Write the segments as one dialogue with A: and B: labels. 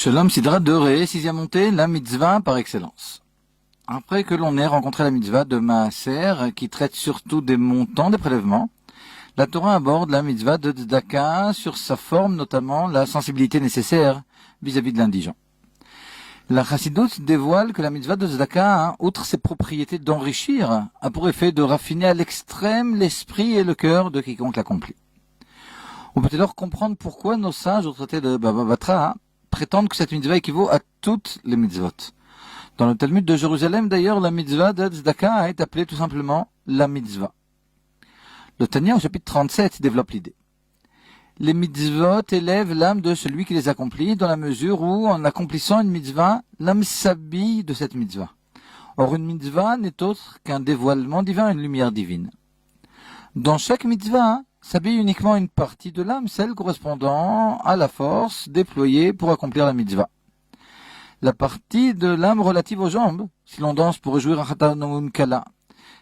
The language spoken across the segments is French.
A: Shalom Sidra de Ré, sixième montée, la mitzvah par excellence. Après que l'on ait rencontré la mitzvah de Maaser, qui traite surtout des montants des prélèvements, la Torah aborde la mitzvah de Tzedaka sur sa forme, notamment la sensibilité nécessaire vis-à-vis de l'indigent. La Chassidoute dévoile que la mitzvah de Tzedaka, outre ses propriétés d'enrichir, a pour effet de raffiner à l'extrême l'esprit et le cœur de quiconque l'accomplit. On peut alors comprendre pourquoi nos sages, au traité de Baba Batra, prétendent que cette mitzvah équivaut à toutes les mitzvot. Dans le Talmud de Jérusalem, d'ailleurs, la mitzvah de Tzedaka est appelée tout simplement la mitzvah. Le Tanya, au chapitre 37, développe l'idée. Les mitzvot élèvent l'âme de celui qui les accomplit, dans la mesure où, en accomplissant une mitzvah, l'âme s'habille de cette mitzvah. Or, une mitzvah n'est autre qu'un dévoilement divin, une lumière divine. Dans chaque mitzvah, s'habille uniquement une partie de l'âme, celle correspondant à la force déployée pour accomplir la mitzvah. La partie de l'âme relative aux jambes, si l'on danse pour réjouir un chatan ou une kala.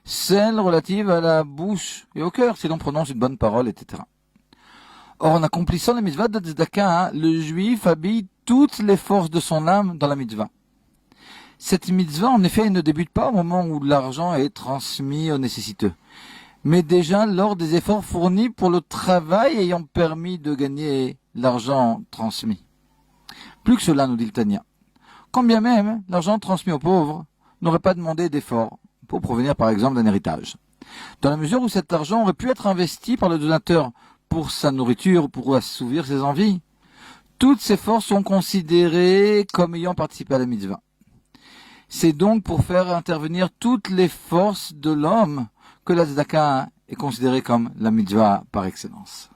A: Celle relative à la bouche et au cœur, si l'on prononce une bonne parole, etc. Or, en accomplissant la mitzvah de Tzedaka, le juif habille toutes les forces de son âme dans la mitzvah. Cette mitzvah, en effet, ne débute pas au moment où l'argent est transmis aux nécessiteux, mais déjà lors des efforts fournis pour le travail ayant permis de gagner l'argent transmis. Plus que cela, nous dit le Tanya. Quand bien même l'argent transmis aux pauvres n'aurait pas demandé d'efforts pour provenir par exemple d'un héritage. Dans la mesure où cet argent aurait pu être investi par le donateur pour sa nourriture, pour assouvir ses envies, toutes ces forces sont considérées comme ayant participé à la mitzvah. C'est donc pour faire intervenir toutes les forces de l'homme que la tzedaka est considérée comme la mitzvah par excellence.